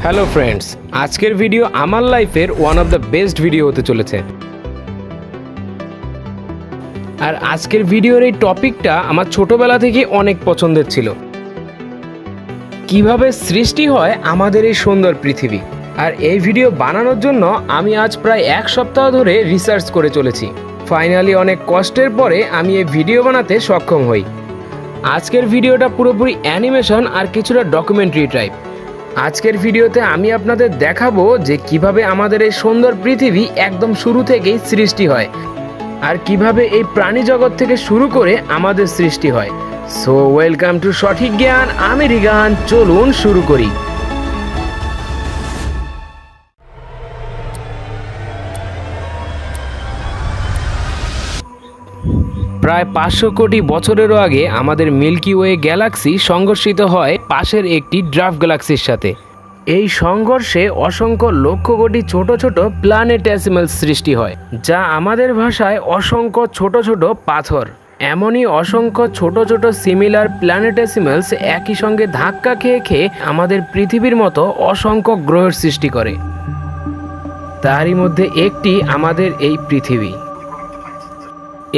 Hello friends, আজকের video আমার লাইফের one of the best video হতে চলেছে। আর আজকের ভিডিওর এই টপিকটা আমার ছোটবেলা থেকে অনেক পছন্দের ছিল। কিভাবে সৃষ্টি হয় আমাদের এই সুন্দর পৃথিবী। আর এই ভিডিও বানানোর জন্য আমি আজ প্রায় এক সপ্তাহ ধরে রিসার্চ করে চলেছি। ফাইনালি অনেক কষ্টের পরে আমি এই ভিডিও বানাতে সক্ষম হই। আজকের ভিডিওটা পুরোপুরি অ্যানিমেশন আর কিছুটা ডকুমেন্টারি টাইপ। আজকের ভিডিওতে আমি আপনাদের দেখাবো যে কিভাবে আমাদের এই সুন্দর পৃথিবী একদম শুরু থেকেই সৃষ্টি হয় আর কিভাবে এই প্রাণী জগৎ থেকে শুরু করে আমাদের সৃষ্টি হয়। সো ওয়েলকাম টু সঠিক জ্ঞান, আমি রিগান। চলুন শুরু করি। প্রায় 500 কোটি বছরেরও আগে আমাদের মিল্কি ওয়ে গ্যালাক্সি সংঘর্ষিত হয় পাশের একটি ড্রাফট গ্যালাক্সির সাথে। এই সংঘর্ষে অসংখ্য লক্ষ কোটি ছোট ছোট প্ল্যানেটেসিমাল সৃষ্টি হয়, যা আমাদের ভাষায় অসংখ্য ছোট ছোট পাথর। এমনই অসংখ্য ছোট ছোট সিমিলার প্ল্যানেটেসিমালস একই সঙ্গে ধাক্কা খেয়ে খেয়ে আমাদের পৃথিবীর মতো অসংখ্য গ্রহের সৃষ্টি করে। তারই মধ্যে একটি আমাদের এই পৃথিবী।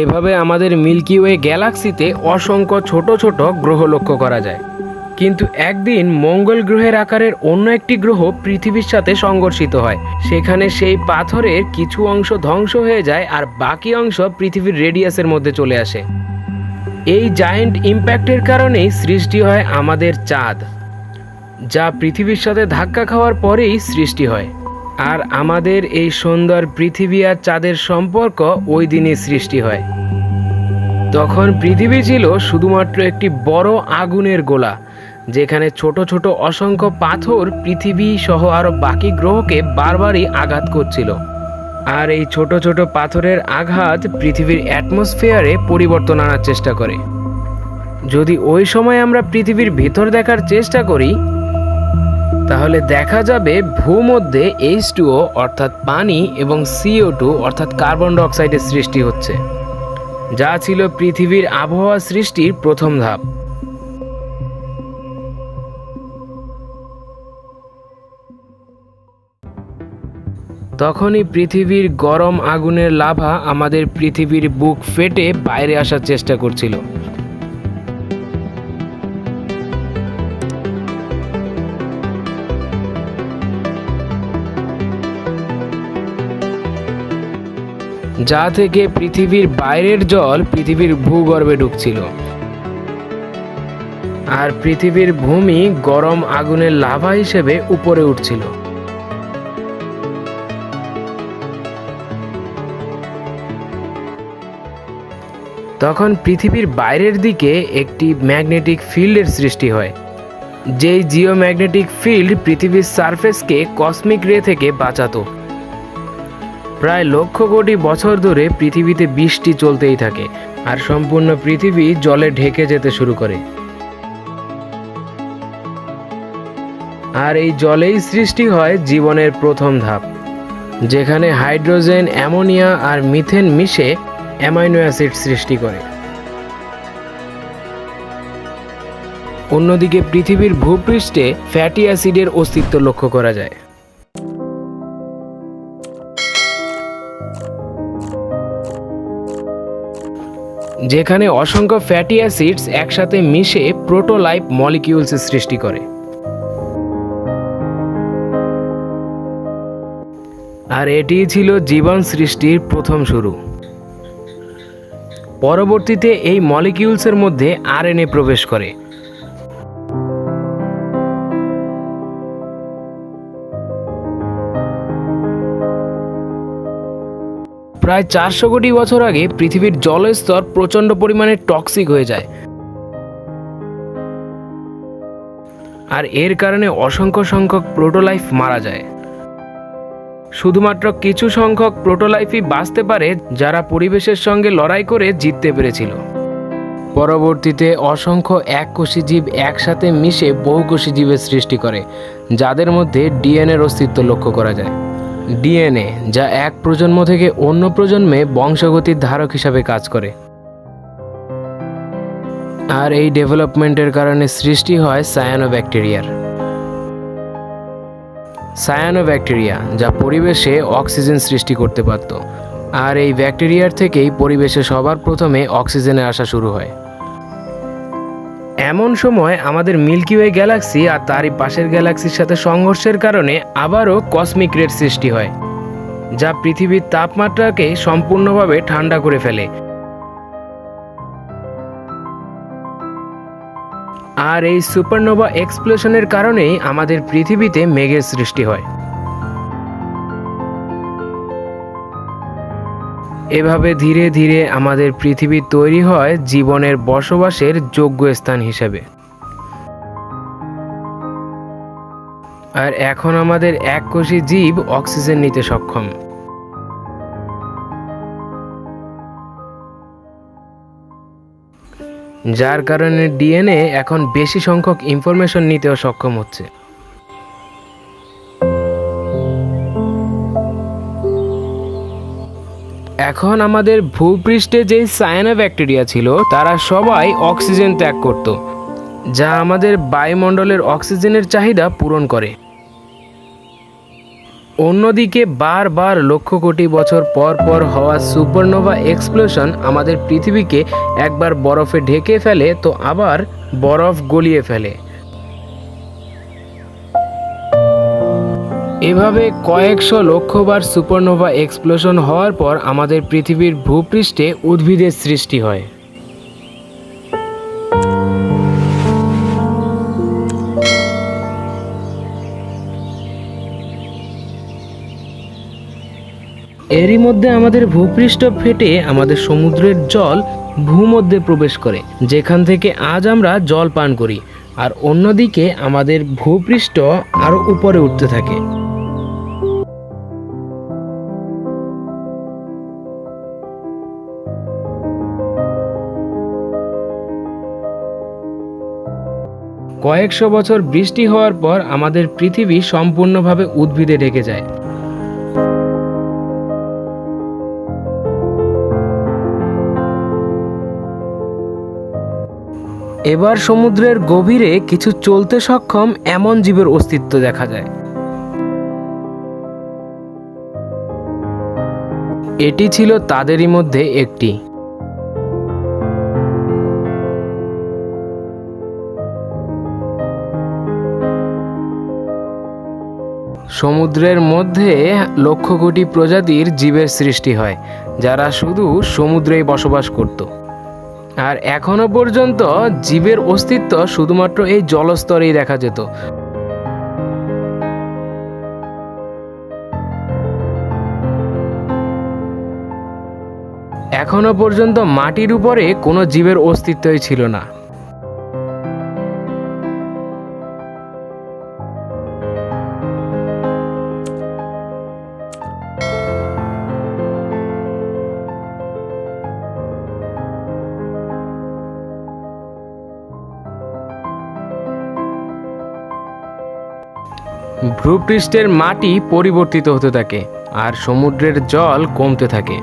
এভাবে আমাদের মিল্কি ওয়ে গ্যালাক্সিতে অসংখ্য ছোট ছোট গ্রহ লক্ষ্য করা যায়। কিন্তু একদিন মঙ্গল গ্রহের আকারের অন্য একটি গ্রহ পৃথিবীর সাথে সংঘর্ষিত হয়। সেখানে সেই পাথরের কিছু অংশ ধ্বংস হয়ে যায় আর বাকি অংশ পৃথিবীর রেডিয়াসের মধ্যে চলে আসে। এই জায়েন্ট ইম্প্যাক্টের কারণেই সৃষ্টি হয় আমাদের চাঁদ, যা পৃথিবীর সাথে ধাক্কা খাওয়ার পরেই সৃষ্টি হয়। আর আমাদের এই সুন্দর পৃথিবী আর চাঁদের সম্পর্ক ওই দিনই সৃষ্টি হয়। তখন পৃথিবী ছিল শুধুমাত্র একটি বড় আগুনের গোলা, যেখানে ছোট ছোট অসংখ্য পাথর পৃথিবী সহ আরও বাকি গ্রহকে বারবারই আঘাত করছিল। আর এই ছোট ছোট পাথরের আঘাত পৃথিবীর অ্যাটমসফিয়ারে পরিবর্তন আনার চেষ্টা করে। যদি ওই সময় আমরা পৃথিবীর ভেতর দেখার চেষ্টা করি, তাহলে দেখা যাবে ভূমধ্যে H2O অর্থাৎ পানি এবং CO2 অর্থাৎ কার্বন ডাইঅক্সাইডের সৃষ্টি হচ্ছে, যা ছিল পৃথিবীর আবহাওয়া সৃষ্টির প্রথম ধাপ। তখনই পৃথিবীর গরম আগুনের লাভা আমাদের পৃথিবীর বুক ফেটে বাইরে আসার চেষ্টা করছিল। যা থেকে পৃথিবীর বাইরের জল পৃথিবীর ভূগর্ভে ঢুকছিল। আর পৃথিবীর ভূমি গরম আগুনের লাভা হিসেবে উপরে উঠছিল। তখন পৃথিবীর বাইরের দিকে একটি ম্যাগনেটিক ফিল্ডের সৃষ্টি হয়, যেই জিওম্যাগনেটিক ফিল্ড পৃথিবীর সারফেসকে কসমিক রে থেকে বাঁচাতো। প্রায় লক্ষ কোটি বছর ধরে পৃথিবীতে বৃষ্টি চলতেই থাকে আর সম্পূর্ণ পৃথিবী জলে ঢেকে যেতে শুরু করে। আর এই জলেই সৃষ্টি হয় জীবনের প্রথম ধাপ, যেখানে হাইড্রোজেন, অ্যামোনিয়া আর মিথেন মিশে অ্যামাইনো অ্যাসিড সৃষ্টি করে। অন্যদিকে পৃথিবীর ভূপৃষ্ঠে ফ্যাটি অ্যাসিডের অস্তিত্ব লক্ষ্য করা যায়। যেখানে অসংখ্য ফ্যাটি অ্যাসিডস একসাথে মিশে প্রোটোলাইফ মলিকিউলস সৃষ্টি করে। আর এটিই ছিল জীবন সৃষ্টির প্রথম শুরু। পরবর্তীতে এই মলিকিউলসের মধ্যে আরএনএ প্রবেশ করে। প্রায় 400 কোটি বছর আগে পৃথিবীর জলের স্তর প্রচণ্ড পরিমাণে টক্সিক হয়ে যায়। আর এর কারণে অসংখ্য সংখ্যক প্রোটোলাইফ মারা যায়। শুধুমাত্র কিছু সংখ্যক প্রোটোলাইফই বাঁচতে পারে, যারা পরিবেশের সঙ্গে লড়াই করে জিততে পেরেছিল। পরবর্তীতে অসংখ্য এককোষী জীব একসাথে মিশে বহুকোষী জীবের সৃষ্টি করে, যাদের মধ্যে ডিএনএর অস্তিত্ব লক্ষ্য করা যায়। ডিএনএ, যা এক প্রজন্ম থেকে অন্য প্রজন্মে বংশগতির ধারক হিসাবে কাজ করে। আর এই ডেভেলপমেন্টের কারণে সৃষ্টি হয় সায়ানোব্যাকটেরিয়ার। সায়ানোব্যাকটেরিয়া, যা পরিবেশে অক্সিজেন সৃষ্টি করতে পারত। আর এই ব্যাকটেরিয়ার থেকেই পরিবেশে সবার প্রথমে অক্সিজেনের আসা শুরু হয়। এমন সময় আমাদের মিল্কি ওয়ে গ্যালাক্সি আর তারই পাশের গ্যালাক্সির সাথে সংঘর্ষের কারণে আবারও কসমিক রের সৃষ্টি হয়, যা পৃথিবীর তাপমাত্রাকে সম্পূর্ণভাবে ঠান্ডা করে ফেলে। আর এই সুপারনোভা এক্সপ্লোশনের কারণেই আমাদের পৃথিবীতে মেঘের সৃষ্টি হয়। এভাবে ধীরে ধীরে আমাদের পৃথিবী তৈরি হয় জীবনের বসবাসের যোগ্য স্থান হিসেবে। আর এখন আমাদের এককোষী জীব অক্সিজেন নিতে সক্ষম। যার কারণে ডিএনএ এখন বেশি সংখ্যক ইনফরমেশন নিতেও সক্ষম হচ্ছে। এখন আমাদের ভূপৃষ্ঠে যে সায়ানোব্যাকটেরিয়া ছিল তারা সবাই অক্সিজেন ত্যাগ করত, যা আমাদের বায়ুমণ্ডলের অক্সিজেনের চাহিদা পূরণ করে। অন্যদিকে বারবার লক্ষ কোটি বছর পর পর হওয়া সুপারনোভা এক্সপ্লোশন আমাদের পৃথিবীকে একবার বরফে ঢেকে ফেলে তো আবার বরফ গলিয়ে ফেলে। এভাবে কয়েকশো লক্ষবার সুপারনোভা এক্সপ্লোশন হওয়ার পর আমাদের পৃথিবীর ভূপৃষ্ঠে উদ্ভিদের সৃষ্টি হয়। এরই মধ্যে আমাদের ভূপৃষ্ঠ ফেটে আমাদের সমুদ্রের জল ভূমধ্যে প্রবেশ করে, যেখান থেকে আজ আমরা জল পান করি। আর অন্যদিকে আমাদের ভূপৃষ্ঠ আরো উপরে উঠতে থাকে। কয়েকশো বছর বৃষ্টি হওয়ার পর আমাদের পৃথিবী সম্পূর্ণভাবে উদ্ভিদে ঢেকে যায়। এবার সমুদ্রের গভীরে কিছু চলতে সক্ষম এমন জীবের অস্তিত্ব দেখা যায়। এটি ছিল তাদেরই মধ্যে একটি। সমুদ্রের মধ্যে লক্ষ কোটি প্রজাতির জীবের সৃষ্টি হয়, যারা শুধু সমুদ্রেই বসবাস করত। আর এখনো পর্যন্ত জীবের অস্তিত্ব শুধুমাত্র এই জলস্তরেই দেখা যেত। এখনো পর্যন্ত মাটির উপরে কোনো জীবের অস্তিত্বই ছিল না। ভূপৃষ্ঠের মাটি পরিবর্তিত হতে থাকে আর সমুদ্রের জল কমতে থাকে।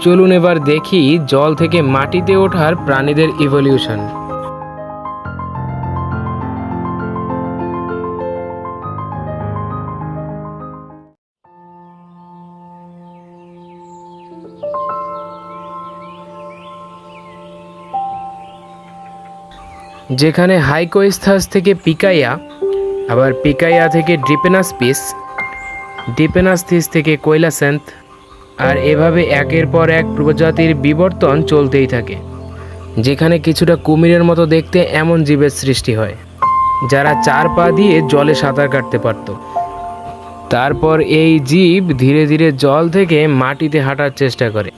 চলুন এবার দেখি জল থেকে মাটিতে ওঠার প্রাণীদের ইভলিউশন। যেখানে হাইকোইস্থস থেকে পিকাইয়া, আবার পিকাইয়া থেকে ড্রিপেনাসপিস, ড্রিপেনাসথিস থেকে কৈলাসেন্থ, আর এভাবে একের পর এক প্রজাতির বিবর্তন চলতেই থাকে। যেখানে কিছুটা কুমিরের মতো দেখতে এমন জীবের সৃষ্টি হয়, যারা 4 পা দিয়ে জলে সাঁতার কাটতে পারত। তারপর এই জীব ধীরে ধীরে জল থেকে মাটিতে হাঁটার চেষ্টা করে।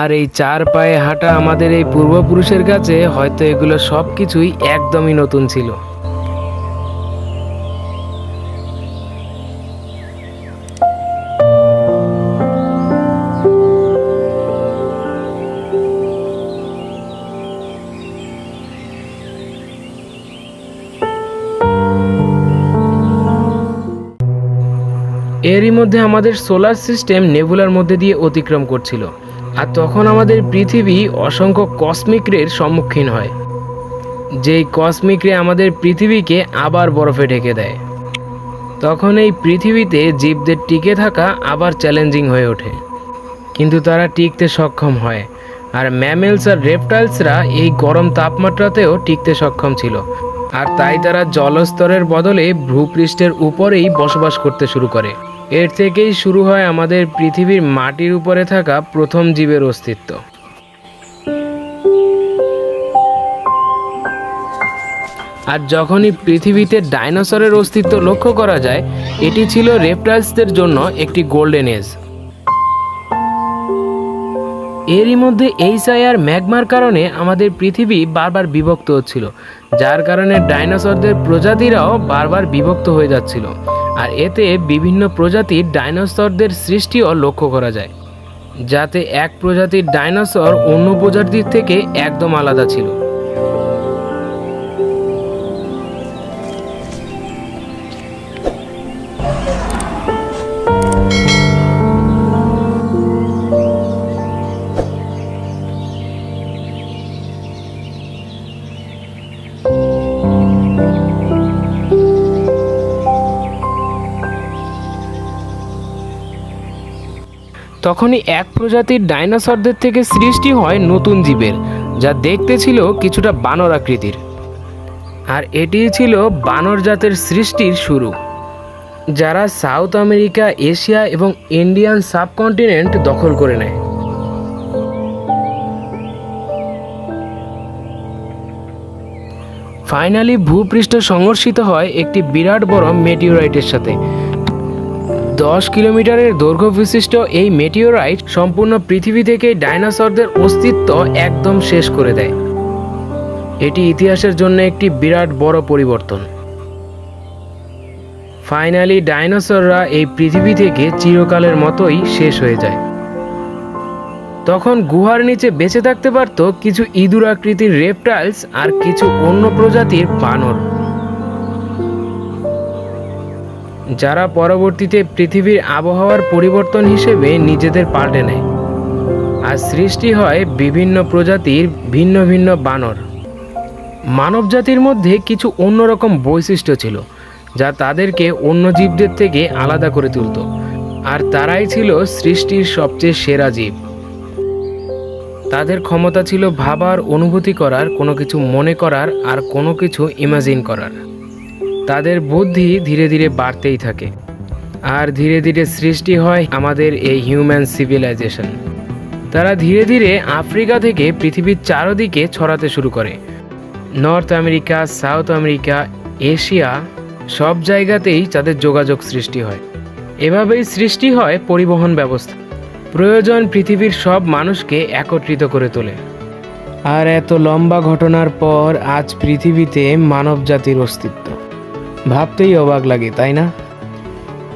আর এই 4 পায়ে হাঁটা আমাদের এই পূর্বপুরুষের কাছে হয়তো এগুলো সব কিছুই একদমই নতুন ছিল। এরই মধ্যে আমাদের সোলার সিস্টেম নেবুলার মধ্যে দিয়ে অতিক্রম করছিল, আর তখন আমাদের পৃথিবী অসংখ্য কসমিক রের সম্মুখীন হয়, যেই কসমিক রে আমাদের পৃথিবীকে আবার বরফে ঢেকে দেয়। তখন এই পৃথিবীতে জীবদের টিকে থাকা আবার চ্যালেঞ্জিং হয়ে ওঠে, কিন্তু তারা টিকতে সক্ষম হয়। আর ম্যামেলস আর রেপটাইলসরা এই গরম তাপমাত্রাতেও টিকতে সক্ষম ছিল, আর তাই তারা জলস্তরের বদলে ভূপৃষ্ঠের উপরেই বসবাস করতে শুরু করে। এর থেকেই শুরু হয় আমাদের পৃথিবীর মাটির উপরে থাকা প্রথম জীবের অস্তিত্ব। আর যখনই পৃথিবীতে ডাইনোসরের অস্তিত্ব লক্ষ্য করা যায়, এটি ছিল রেপটাইলসদের জন্য একটি গোল্ডেন এজ। এরই মধ্যে এইচআইআর ম্যাগমার কারণে আমাদের পৃথিবী বারবার বিভক্ত হচ্ছিল, যার কারণে ডাইনোসরদের প্রজাতিরাও বারবার বিভক্ত হয়ে যাচ্ছিল। আর এতে বিভিন্ন প্রজাতির ডাইনোসরদের সৃষ্টিও লক্ষ্য করা যায়, যাতে এক প্রজাতির ডাইনোসর অন্য প্রজাতির থেকে একদম আলাদা ছিল। তখনই এক প্রজাতির ডাইনোসরদের থেকে সৃষ্টি হয় নতুন জীবের, যা দেখতে ছিল কিছুটা বানর আকৃতির। আর এটিই ছিল বানর জাতের সৃষ্টির শুরু, যারা সাউথ আমেরিকা, এশিয়া এবং ইন্ডিয়ান সাবকন্টিনেন্ট দখল করে নেয়। ফাইনালি ভূপৃষ্ঠ সংঘর্ষিত হয় একটি বিরাট বড় মেটিওরাইটের সাথে। 10 কিলোমিটারের দৈর্ঘ্য বিশিষ্ট এই মেটিওরাইট সম্পূর্ণ পৃথিবী থেকে ডাইনোসরদের অস্তিত্ব একদম শেষ করে দেয়। এটি ইতিহাসের জন্য একটি বিরাট বড় পরিবর্তন। ফাইনালি ডাইনোসররা এই পৃথিবী থেকে চিরকালের মতোই শেষ হয়ে যায়। তখন গুহার নিচে বেঁচে থাকতে পারত কিছু ইঁদুর আকৃতির রেপটাইলস আর কিছু অন্য প্রজাতির বানর, যারা পরবর্তীতে পৃথিবীর আবহাওয়ার পরিবর্তন হিসেবে নিজেদের পাল্টে নেয়। আর সৃষ্টি হয় বিভিন্ন প্রজাতির ভিন্ন ভিন্ন বানর। মানব জাতির মধ্যে কিছু অন্যরকম বৈশিষ্ট্য ছিল, যা তাদেরকে অন্য জীবদের থেকে আলাদা করে তুলত। আর তারাই ছিল সৃষ্টির সবচেয়ে সেরা জীব। তাদের ক্ষমতা ছিল ভাবার, অনুভূতি করার, কোনো কিছু মনে করার আর কোনো কিছু ইমাজিন করার। তাদের বুদ্ধি ধীরে ধীরে বাড়তেই থাকে, আর ধীরে ধীরে সৃষ্টি হয় আমাদের এই হিউম্যান সিভিলাইজেশন। তারা ধীরে ধীরে আফ্রিকা থেকে পৃথিবীর চারদিকে ছড়াতে শুরু করে। North America, south America, Asia, সব জায়গাতেই তাদের যোগাযোগ সৃষ্টি হয়। এভাবেই সৃষ্টি হয় পরিবহন ব্যবস্থা। প্রয়োজন পৃথিবীর সব মানুষকে একত্রিত করে তোলে। আর এত লম্বা ঘটনার পর আজ পৃথিবীতে মানব জাতির অস্তিত্ব। ভাবতেই অবাক লাগে, তাই না?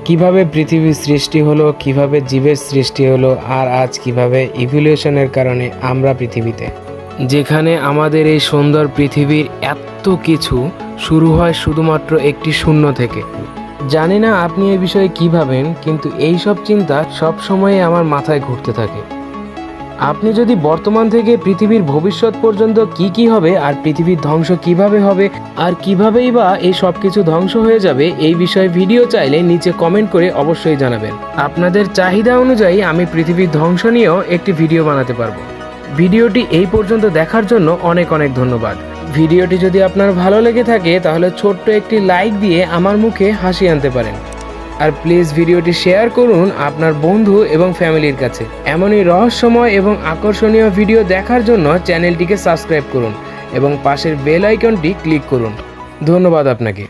কিভাবে পৃথিবীর সৃষ্টি হলো, কিভাবে জীবের সৃষ্টি হলো, আর আজ কিভাবে ইভলিউশনের কারণে আমরা পৃথিবীতে। যেখানে আমাদের এই সুন্দর পৃথিবীর এত কিছু শুরু হয় শুধুমাত্র একটি শূন্য থেকে। জানি না আপনি এই বিষয়ে কী ভাবেন, কিন্তু এই সব চিন্তা সবসময় আমার মাথায় ঘুরতে থাকে। আপনি যদি বর্তমান থেকে পৃথিবীর ভবিষ্যৎ পর্যন্ত কি হবে, আর পৃথিবীর ধ্বংস কিভাবে হবে, আর কিভাবেই বা এই সব কিছু ধ্বংস হয়ে যাবে, এই বিষয়ে ভিডিও চাইলে নিচে কমেন্ট করে অবশ্যই জানাবেন। আপনাদের চাহিদা অনুযায়ী আমি পৃথিবীর ধ্বংস নিয়েও একটি ভিডিও বানাতে পারবো। ভিডিওটি এই পর্যন্ত দেখার জন্য অনেক অনেক ধন্যবাদ। ভিডিওটি যদি আপনার ভালো লেগে থাকে তাহলে ছোট্ট একটি লাইক দিয়ে আমার মুখে হাসি আনতে পারেন। আর প্লিজ ভিডিওটি শেয়ার করুন আপনার বন্ধু এবং ফ্যামিলির কাছে। এমনই রহস্যময় এবং আকর্ষণীয় ভিডিও দেখার জন্য চ্যানেলটিকে সাবস্ক্রাইব করুন এবং পাশের বেল আইকনটি ক্লিক করুন। ধন্যবাদ আপনাকে।